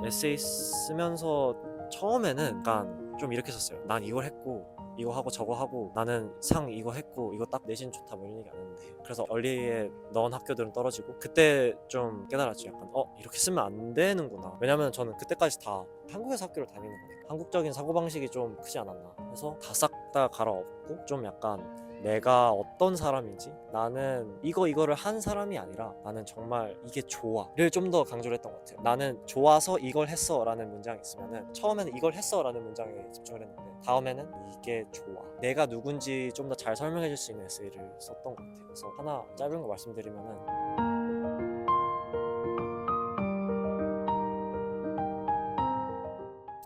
에세이 쓰면서 처음에는 약간 좀 이렇게 썼어요. 난 이걸 했고 이거 하고 저거 하고 나는 상 이거 했고 이거 딱 내신 좋다 뭐 이런 얘기 안 했는데, 그래서 얼리에 넣은 학교들은 떨어지고 그때 좀 깨달았죠. 약간 이렇게 쓰면 안 되는구나. 왜냐면 저는 그때까지 다 한국에서 학교를 다니는 거니까 한국적인 사고방식이 좀 크지 않았나 해서 다 싹 다 갈아엎고, 좀 약간 내가 어떤 사람인지, 나는 이거를 한 사람이 아니라 나는 정말 이게 좋아를 좀 더 강조를 했던 것 같아요. 나는 좋아서 이걸 했어 라는 문장이 있으면은 처음에는 이걸 했어 라는 문장에 집중을 했는데 다음에는 이게 좋아, 내가 누군지 좀 더 잘 설명해 줄 수 있는 에세이를 썼던 것 같아요. 그래서 하나 짧은 거 말씀드리면은,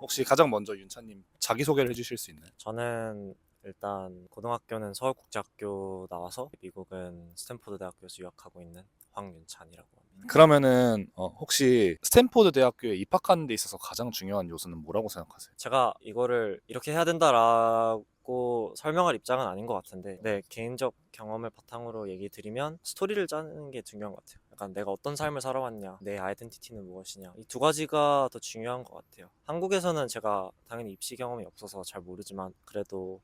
혹시 가장 먼저 윤차님 자기소개를 해주실 수 있나요? 저는 일단 고등학교는 서울국제학교 나와서 미국은 스탠포드 대학교에서 유학하고 있는 황윤찬이라고 합니다. 그러면은 혹시 스탠포드 대학교에 입학하는 데 있어서 가장 중요한 요소는 뭐라고 생각하세요? 제가 이거를 이렇게 해야 된다라고 설명할 입장은 아닌 것 같은데, 내 개인적 경험을 바탕으로 얘기 드리면 스토리를 짜는 게 중요한 것 같아요. 약간 내가 어떤 삶을 살아왔냐, 내 아이덴티티는 무엇이냐, 이 두 가지가 더 중요한 것 같아요. 한국에서는 제가 당연히 입시 경험이 없어서 잘 모르지만 그래도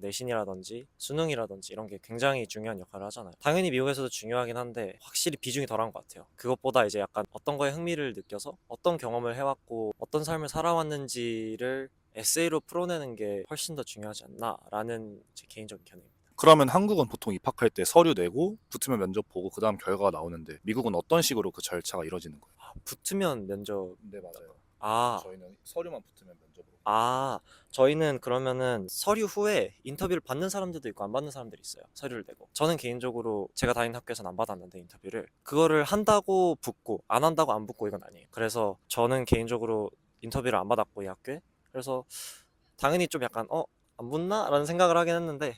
내신이라든지 수능이라든지 이런 게 굉장히 중요한 역할을 하잖아요. 당연히 미국에서도 중요하긴 한데 확실히 비중이 덜한 것 같아요. 그것보다 이제 약간 어떤 거에 흥미를 느껴서 어떤 경험을 해왔고 어떤 삶을 살아왔는지를 에세이로 풀어내는 게 훨씬 더 중요하지 않나라는 제 개인적인 견해입니다. 그러면 한국은 보통 입학할 때 서류 내고 붙으면 면접 보고 그 다음 결과가 나오는데 미국은 어떤 식으로 그 절차가 이루어지는 거예요? 붙으면 면접. 네, 맞아요. 아, 저희는 서류만 붙으면 면접으로. 아, 저희는 그러면은 서류 후에 인터뷰를 받는 사람들도 있고 안 받는 사람들이 있어요. 서류를 내고. 저는 개인적으로 제가 다니는 학교에서는 안 받았는데, 인터뷰를. 그거를 한다고 붙고 안 한다고 안 붙고 이건 아니에요. 그래서 저는 개인적으로 인터뷰를 안 받았고 이 학교에. 그래서 당연히 좀 약간 안 붙나? 라는 생각을 하긴 했는데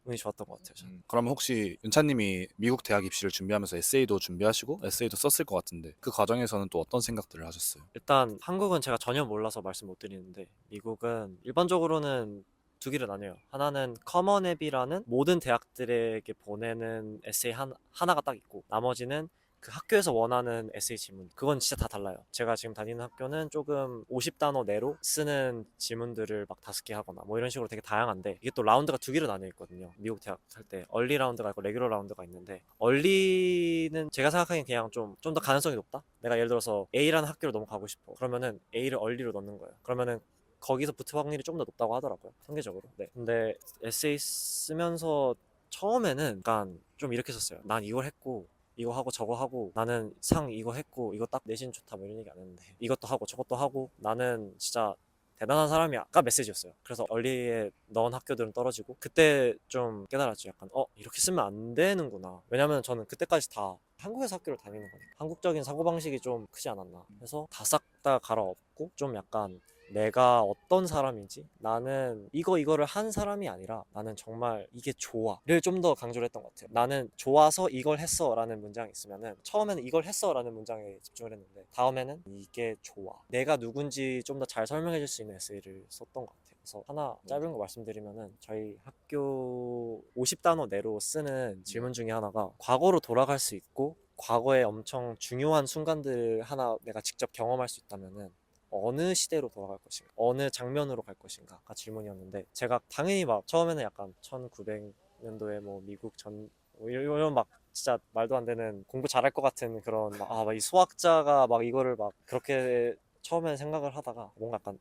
운이 좋았던 것 같아요, 저는. 그러면 혹시 윤차님이 미국 대학 입시를 준비하면서 에세이도 준비하시고 에세이도 썼을 것 같은데 그 과정에서는 또 어떤 생각들을 하셨어요? 일단 한국은 제가 전혀 몰라서 말씀 못 드리는데, 미국은 일반적으로는 두 개를 나뉘어요. 하나는 커먼 앱이라는 모든 대학들에게 보내는 에세이 하나가 딱 있고, 나머지는 그 학교에서 원하는 에세이 지문. 그건 진짜 다 달라요. 제가 지금 다니는 학교는 조금 50단어 내로 쓰는 지문들을 막 5개 하거나 뭐 이런 식으로 되게 다양한데, 이게 또 라운드가 두 개로 나뉘어 있거든요. 미국 대학 할 때 얼리 라운드가 있고 레귤러 라운드가 있는데, 얼리는 제가 생각하기엔 그냥 좀 더 가능성이 높다. 내가 예를 들어서 A라는 학교를 너무 가고 싶어. 그러면은 A를 얼리로 넣는 거예요. 그러면은 거기서 붙을 확률이 좀 더 높다고 하더라고요, 통계적으로. 네. 근데 에세이 쓰면서 처음에는 약간 좀 이렇게 썼어요. 난 이걸 했고 이거 하고 저거 하고 나는 상 이거 했고 이거 딱 내신 좋다 뭐 이런 얘기 안 했는데, 이것도 하고 저것도 하고 나는 진짜 대단한 사람이야가 메시지였어요. 그래서 얼리에 넣은 학교들은 떨어지고 그때 좀 깨달았죠. 약간 이렇게 쓰면 안 되는구나. 왜냐면 저는 그때까지 다 한국에서 학교를 다니는 거니까 한국적인 사고방식이 좀 크지 않았나 해서 다 싹 다 갈아엎고, 좀 약간 내가 어떤 사람인지, 나는 이거를 한 사람이 아니라 나는 정말 이게 좋아를 좀 더 강조를 했던 것 같아요. 나는 좋아서 이걸 했어 라는 문장이 있으면은 처음에는 이걸 했어 라는 문장에 집중을 했는데 다음에는 이게 좋아, 내가 누군지 좀 더 잘 설명해 줄 수 있는 에세이를 썼던 것 같아요. 그래서 하나 짧은 거 말씀드리면은, 저희 학교 50단어 내로 쓰는 질문 중에 하나가 과거로 돌아갈 수 있고 과거의 엄청 중요한 순간들 하나 내가 직접 경험할 수 있다면은 어느 시대로 돌아갈 것인가, 어느 장면으로 갈 것인가가 질문이었는데, 제가 당연히 막 처음에는 약간 1900년도에 뭐 미국 전 이런 막 진짜 말도 안 되는 공부 잘할 것 같은 그런 막 이 수학자가 막 이거를 막 그렇게 처음에는 생각을 하다가 뭔가 약간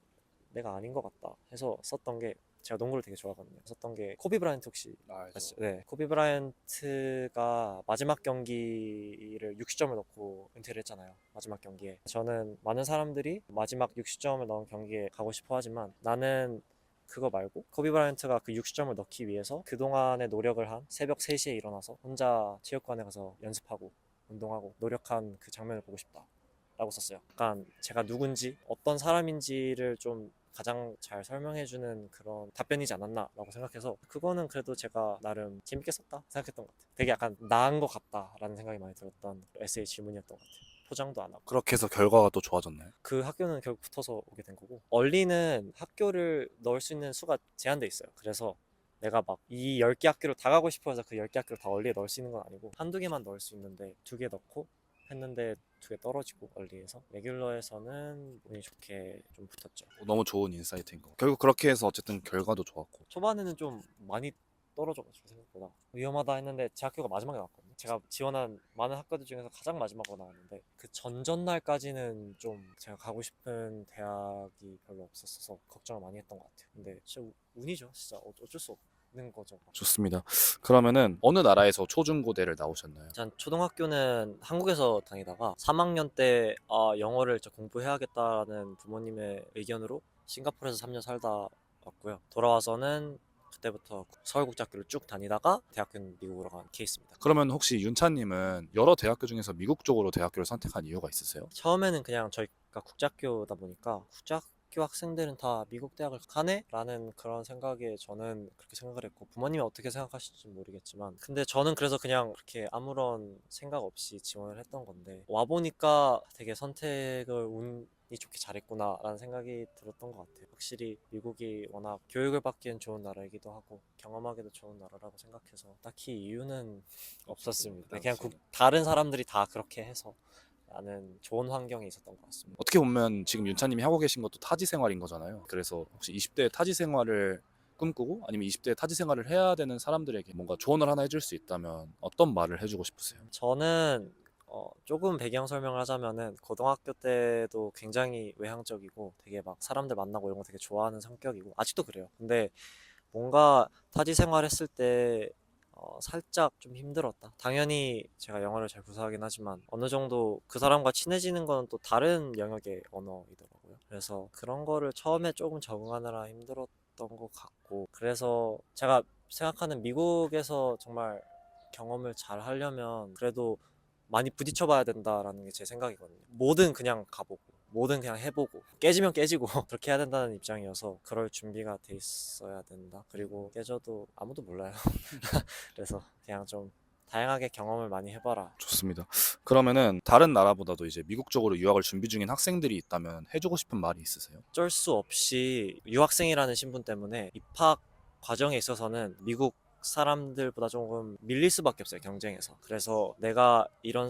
내가 아닌 것 같다 해서 썼던 게, 제가 농구를 되게 좋아하거든요. 썼던 게 코비 브라이언트 혹시 알죠. 아시죠? 네, 코비 브라이언트가 마지막 경기를 60점을 넣고 은퇴를 했잖아요. 마지막 경기에. 저는 많은 사람들이 마지막 60점을 넣은 경기에 가고 싶어 하지만, 나는 그거 말고 코비 브라이언트가 그 60점을 넣기 위해서 그동안의 노력을 한 새벽 3시에 일어나서 혼자 체육관에 가서 연습하고 운동하고 노력한 그 장면을 보고 싶다 라고 썼어요. 약간 제가 누군지 어떤 사람인지를 좀 가장 잘 설명해주는 그런 답변이지 않았나 라고 생각해서, 그거는 그래도 제가 나름 재밌게 썼다 생각했던 것 같아요. 되게 약간 나은 것 같다 라는 생각이 많이 들었던 에세이 질문이었던 것 같아요. 포장도 안 하고. 그렇게 해서 결과가 또 좋아졌나요? 그 학교는 결국 붙어서 오게 된 거고, 얼리는 학교를 넣을 수 있는 수가 제한돼 있어요. 그래서 내가 막 이 10개 학교를 다 가고 싶어 해서 그 10개 학교를 다 얼리에 넣을 수 있는 건 아니고 한두 개만 넣을 수 있는데 2개 넣고 했는데 두 개 떨어지고 얼리에서 레귤러에서는 운이 좋게 좀 붙었죠. 너무 좋은 인사이트인 거. 결국 그렇게 해서 어쨌든 결과도 좋았고. 초반에는 좀 많이 떨어져가지고 생각보다 위험하다 했는데 제 학교가 마지막에 나왔거든요. 제가 지원한 많은 학과들 중에서 가장 마지막으로 나왔는데 그 전전날까지는 좀 제가 가고 싶은 대학이 별로 없었어서 걱정을 많이 했던 것 같아요. 근데 진짜 운이죠. 진짜 어쩔 수 없는 거죠. 좋습니다. 그러면은 어느 나라에서 초중고대를 나오셨나요? 전 초등학교는 한국에서 다니다가 3학년 때 영어를 진짜 공부해야겠다는 부모님의 의견으로 싱가포르에서 3년 살다 왔고요. 돌아와서는 그때부터 서울국제학교를 쭉 다니다가 대학교는 미국으로 간 케이스입니다. 그러면 혹시 윤차님은 여러 대학교 중에서 미국 쪽으로 대학교를 선택한 이유가 있으세요? 처음에는 그냥 저희가 국제학교다 보니까 국제학교 학생들은 다 미국 대학을 가네? 라는 그런 생각에 저는 그렇게 생각을 했고 부모님이 어떻게 생각하실지 모르겠지만 근데 저는 그래서 그냥 그렇게 아무런 생각 없이 지원을 했던 건데 와보니까 되게 선택을 운이 좋게 잘했구나 라는 생각이 들었던 것 같아요. 확실히 미국이 워낙 교육을 받기엔 좋은 나라이기도 하고 경험하기도 좋은 나라라고 생각해서 딱히 이유는 없었습니다. 그냥 다른 사람들이 다 그렇게 해서 라는 좋은 환경이 있었던 것 같습니다. 어떻게 보면 지금 윤차님이 하고 계신 것도 타지 생활인 거잖아요. 그래서 혹시 20대 타지 생활을 꿈꾸고 아니면 20대 타지 생활을 해야 되는 사람들에게 뭔가 조언을 하나 해줄 수 있다면 어떤 말을 해주고 싶으세요? 저는 조금 배경 설명을 하자면은 고등학교 때도 굉장히 외향적이고 되게 막 사람들 만나고 이런 거 되게 좋아하는 성격이고 아직도 그래요. 근데 뭔가 타지 생활했을 때 살짝 좀 힘들었다. 당연히 제가 영어를 잘 구사하긴 하지만 어느 정도 그 사람과 친해지는 거는 또 다른 영역의 언어이더라고요. 그래서 그런 거를 처음에 조금 적응하느라 힘들었던 것 같고 그래서 제가 생각하는 미국에서 정말 경험을 잘 하려면 그래도 많이 부딪혀 봐야 된다라는 게 제 생각이거든요. 뭐든 그냥 가보고 뭐든 그냥 해보고 깨지면 깨지고 그렇게 해야 된다는 입장이어서 그럴 준비가 돼 있어야 된다. 그리고 깨져도 아무도 몰라요. 그래서 그냥 좀 다양하게 경험을 많이 해봐라. 좋습니다. 그러면은 다른 나라보다도 이제 미국 쪽으로 유학을 준비 중인 학생들이 있다면 해주고 싶은 말이 있으세요? 어쩔 수 없이 유학생이라는 신분 때문에 입학 과정에 있어서는 미국 사람들보다 조금 밀릴 수밖에 없어요, 경쟁에서. 그래서 내가 이런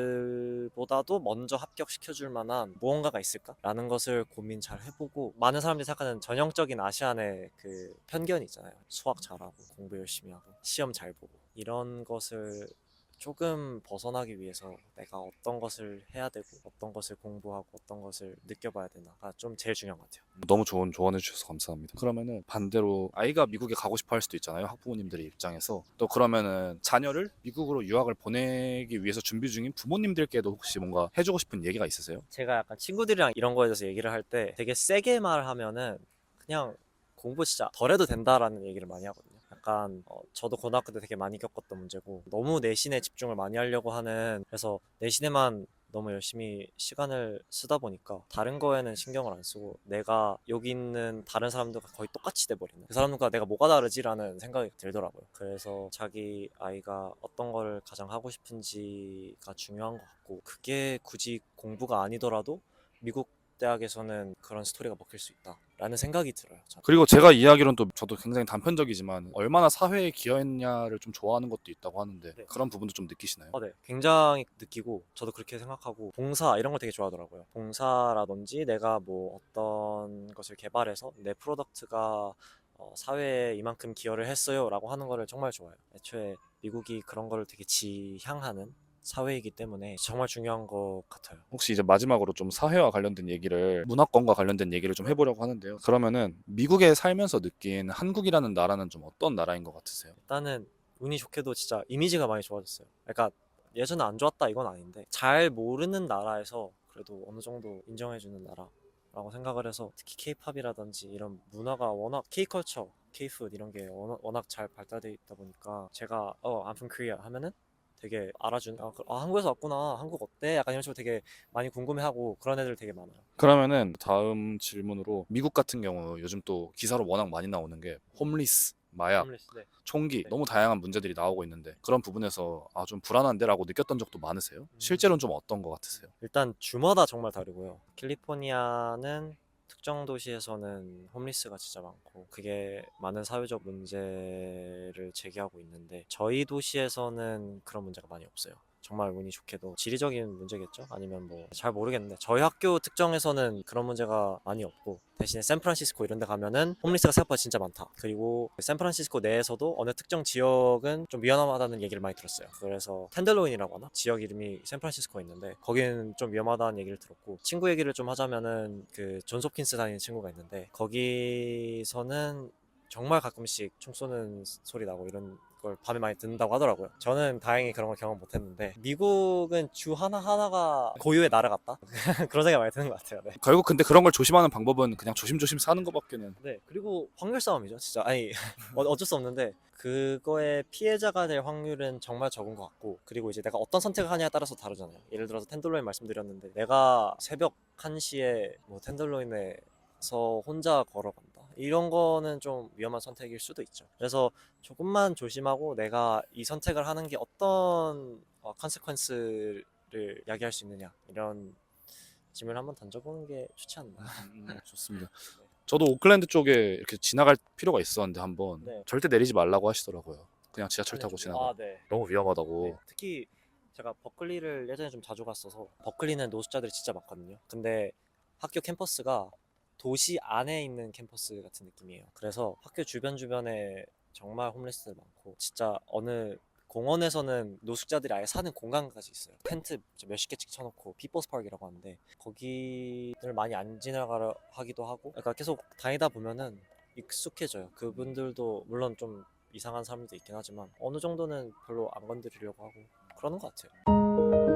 사람들보다도 먼저 합격시켜줄 만한 무언가가 있을까? 라는 것을 고민 잘 해보고 많은 사람들이 생각하는 전형적인 아시안의 그 편견이 있잖아요. 수학 잘하고 공부 열심히 하고 시험 잘 보고 이런 것을 조금 벗어나기 위해서 내가 어떤 것을 해야 되고 어떤 것을 공부하고 어떤 것을 느껴봐야 되나가 좀 제일 중요한 것 같아요. 너무 좋은 조언해 주셔서 감사합니다. 그러면은 반대로 아이가 미국에 가고 싶어 할 수도 있잖아요. 학부모님들의 입장에서. 또 그러면은 자녀를 미국으로 유학을 보내기 위해서 준비 중인 부모님들께도 혹시 뭔가 해주고 싶은 얘기가 있으세요? 제가 약간 친구들이랑 이런 거에 대해서 얘기를 할 때 되게 세게 말하면은 그냥 공부 진짜 덜 해도 된다라는 얘기를 많이 하거든요. 약간 저도 고등학교 때 되게 많이 겪었던 문제고 너무 내신에 집중을 많이 하려고 하는 그래서 내신에만 너무 열심히 시간을 쓰다 보니까 다른 거에는 신경을 안 쓰고 내가 여기 있는 다른 사람들과 거의 똑같이 돼버리는 그 사람들과 내가 뭐가 다르지라는 생각이 들더라고요. 그래서 자기 아이가 어떤 거를 가장 하고 싶은지가 중요한 것 같고 그게 굳이 공부가 아니더라도 미국 대학에서는 그런 스토리가 먹힐 수 있다라는 생각이 들어요. 저는. 그리고 제가 이야기로는 또 저도 굉장히 단편적이지만 얼마나 사회에 기여했냐를 좀 좋아하는 것도 있다고 하는데 네. 그런 부분도 좀 느끼시나요? 네. 굉장히 느끼고 저도 그렇게 생각하고 봉사 이런 걸 되게 좋아하더라고요. 봉사라든지 내가 뭐 어떤 것을 개발해서 내 프로덕트가 사회에 이만큼 기여를 했어요라고 하는 거를 정말 좋아해요. 애초에 미국이 그런 거를 되게 지향하는 사회이기 때문에 정말 중요한 것 같아요. 혹시 이제 마지막으로 좀 사회와 관련된 얘기를 문화권과 관련된 얘기를 좀 해보려고 하는데요. 그러면은 미국에 살면서 느낀 한국이라는 나라는 좀 어떤 나라인 것 같으세요? 일단은 운이 좋게도 진짜 이미지가 많이 좋아졌어요. 그러니까 예전에 안 좋았다 이건 아닌데 잘 모르는 나라에서 그래도 어느 정도 인정해주는 나라라고 생각을 해서 특히 케이팝이라든지 이런 문화가 워낙 K컬처, K푸드 이런 게 워낙 잘 발달돼 있다 보니까 제가 I'm from Korea 하면은 되게 알아준 한국에서 왔구나 한국 어때? 약간 이런 식으로 되게 많이 궁금해하고 그런 애들 되게 많아요. 그러면은 다음 질문으로 미국 같은 경우 요즘 또 기사로 워낙 많이 나오는 게 홈리스, 마약, 홈리스 네. 총기 네. 너무 다양한 문제들이 나오고 있는데 그런 부분에서 좀 불안한데라고 느꼈던 적도 많으세요? 음. 실제로는 좀 어떤 것 같으세요? 일단 주마다 정말 다르고요. 캘리포니아는 특정 도시에서는 홈리스가 진짜 많고 그게 많은 사회적 문제를 제기하고 있는데 저희 도시에서는 그런 문제가 많이 없어요. 정말 운이 좋게도 지리적인 문제겠죠? 아니면 뭐 잘 모르겠는데 저희 학교 특정에서는 그런 문제가 많이 없고 대신에 샌프란시스코 이런 데 가면은 홈리스가 생각보다 진짜 많다. 그리고 샌프란시스코 내에서도 어느 특정 지역은 좀 위험하다는 얘기를 많이 들었어요. 그래서 텐들로인이라고 하나? 지역 이름이 샌프란시스코에 있는데 거기는 좀 위험하다는 얘기를 들었고 친구 얘기를 좀 하자면은 그 존스 홉킨스 다니는 친구가 있는데 거기서는 정말 가끔씩 총 쏘는 소리 나고 이런 걸 밤에 많이 듣는다고 하더라고요. 저는 다행히 그런 걸 경험 못했는데 미국은 주 하나하나가 고유의 나라 같다? 그런 생각이 많이 드는 것 같아요. 네. 결국 근데 그런 걸 조심하는 방법은 그냥 조심조심 사는 것밖에는. 네, 그리고 확률 싸움이죠, 진짜. 아니, 어쩔 수 없는데, 그거의 피해자가 될 확률은 정말 적은 것 같고, 그리고 이제 내가 어떤 선택을 하냐에 따라서 다르잖아요. 예를 들어서 텐들로인 말씀드렸는데, 내가 새벽 1시에 뭐 텐들로인에서 혼자 걸어간다. 이런 거는 좀 위험한 선택일 수도 있죠. 그래서 조금만 조심하고 내가 이 선택을 하는 게 어떤 컨세퀀스를 야기할 수 있느냐, 이런 질문을 한번 던져보는 게 좋지 않나. 좋습니다. 저도 오클랜드 쪽에 이렇게 지나갈 필요가 있었는데 한번 네. 절대 내리지 말라고 하시더라고요. 그냥 지하철 타고 지나가. 아, 네. 너무 위험하다고. 네, 특히 제가 버클리를 예전에 좀 자주 갔어서 버클리는 노숙자들이 진짜 많거든요. 근데 학교 캠퍼스가 도시 안에 있는 캠퍼스 같은 느낌이에요. 그래서 학교 주변에 정말 홈레스들 많고 진짜 어느 공원에서는 노숙자들이 아예 사는 공간까지 있어요. 텐트 몇십 개씩 쳐놓고 피포스 파크이라고 하는데 거기를 많이 안 지나가려 하기도 하고 그러니까 계속 다니다 보면은 익숙해져요. 그분들도 물론 좀 이상한 사람도 있긴 하지만 어느 정도는 별로 안 건드리려고 하고 그러는 것 같아요.